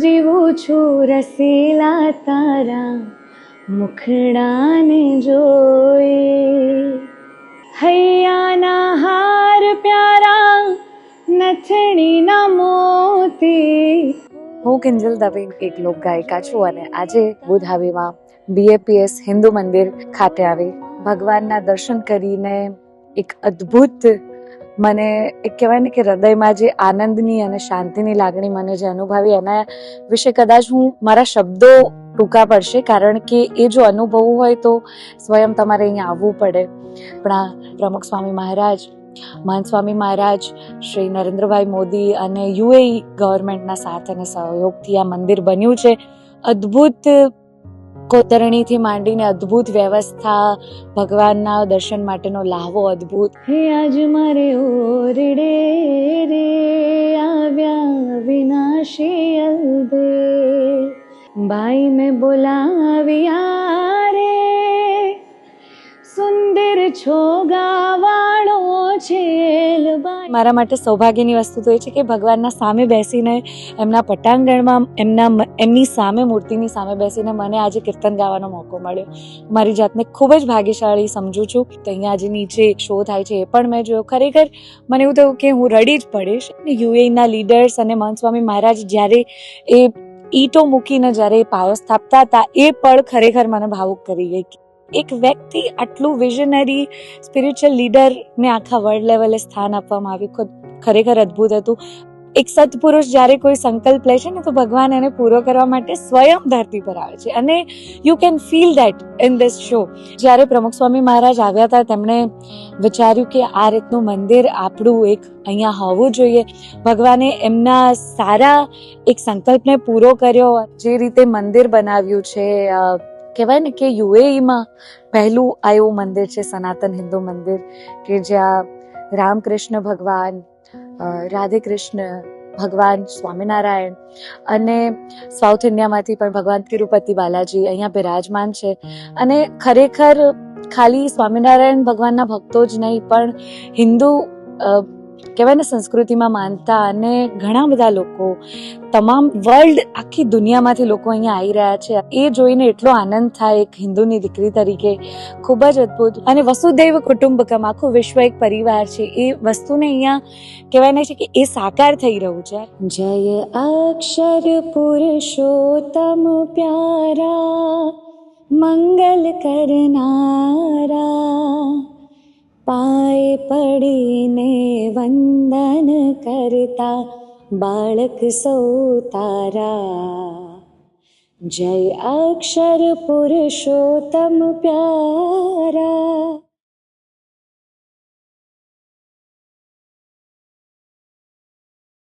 જીવું છું રસીલા તારા મુખડાને જોઈ, હૈયાના હાર પ્યારા નથણીના મોતી. હું કિંજલ દવે એક લોક ગાયિકા છું અને આજે બુધાવીમાં BAPS હિન્દુ મંદિર ખાતે આવી ભગવાનના દર્શન કરીને એક અદ્ભુત મને એક કહેવાય ને કે હૃદયમાં જે આનંદની અને શાંતિની લાગણી મને જે અનુભવી એના વિશે કદાચ હું મારા શબ્દો ટૂંકા પડશે, કારણ કે એ જો અનુભવવું હોય તો સ્વયં તમારે અહીંયા આવવું પડે. આપણા પ્રમુખ સ્વામી મહારાજ, મહંત સ્વામી મહારાજ, શ્રી નરેન્દ્રભાઈ મોદી અને UAE ગવર્મેન્ટના સાથ અને સહયોગથી આ મંદિર બન્યું છે. અદ્ભુત કોતરણીથી માંડીને અદ્ભુત વ્યવસ્થા, ભગવાનના દર્શન માટેનો લાહવો અદ્ભુત. હે આજ મારે ઓરડે રે આવ્યા વિનાશી અલબેલ, બાઈ મેં બોલાવ્યા રે સુંદર છોગાવાળો છે. મારા માટે સૌભાગ્યની વસ્તુ તો એ છે કે ભગવાનના સામે બેસીને એમના પટાંગણમાં એમની સામે મૂર્તિની સામે બેસીને મને આજે કીર્તન ગાવાનો મોકો મળ્યો. મારી જાતને ખૂબ જ ભાગ્યશાળી સમજું છું. તો અહીંયા આજે નીચે શો થાય છે એ પણ મેં જોયો. ખરેખર મને એવું થયું કે હું રડી જ પડીશ. UAEના લીડર્સ અને મહંત સ્વામી મહારાજ જ્યારે એ ઈંટો મૂકીને જ્યારે પાયો સ્થાપતા હતા એ પળ ખરેખર મને ભાવુક કરી ગઈ. એક વ્યક્તિ આટલું વિઝનરી સ્પિરિચ્યુઅલ લીડરને આખા વર્લ્ડ લેવલે સ્થાન આપવામાં આવ્યું, ખરેખર અદ્ભુત હતું. એક સત્પુરુષ જ્યારે કોઈ સંકલ્પ લે છે ને તો ભગવાન એને પૂરો કરવા માટે સ્વયં ધરતી પર આવે છે અને you can feel that in this show. જ્યારે પ્રમુખ સ્વામી મહારાજ આવ્યા હતા તેમણે વિચાર્યું કે આ રીતનું મંદિર આપણું એક અહીંયા હોવું જોઈએ. ભગવાને એમના સારા એક સંકલ્પને પૂરો કર્યો. જે રીતે મંદિર બનાવ્યું છે, કહેવાય ને કે UAEમાં પહેલું આવ્યું મંદિર છે સનાતન હિન્દુ મંદિર, કે જ્યાં રામકૃષ્ણ ભગવાન, રાધે કૃષ્ણ ભગવાન, સ્વામિનારાયણ અને સાઉથ ઇન્ડિયામાંથી પણ ભગવાન તિરુપતિ બાલાજી અહીંયા બિરાજમાન છે. અને ખરેખર ખાલી સ્વામિનારાયણ ભગવાનના ભક્તો જ નહીં પણ હિન્દુ કહેવાય ને સંસ્કૃતિમાં માનતા અને ઘણા બધા લોકો, તમામ વર્લ્ડ, આખી દુનિયામાંથી લોકો અહીંયા આવી રહ્યા છે. એ જોઈને એટલો આનંદ થાય એક હિન્દુની દીકરી તરીકે. ખૂબ જ અદ્ભુત. અને વસુધૈવ કુટુંબકમ, આખું વિશ્વ એક પરિવાર છે. એ વસ્તુને અહીંયા કહેવાય ને છે કે એ સાકાર થઈ રહ્યું છે. જય અક્ષર પુરુષોત્તમ પ્યારા મંગલ કરનારા, પાય પડીને વંદન કરતા બાળક સૌ તારા. જય અક્ષર પુરુષોત્તમ પ્યારા.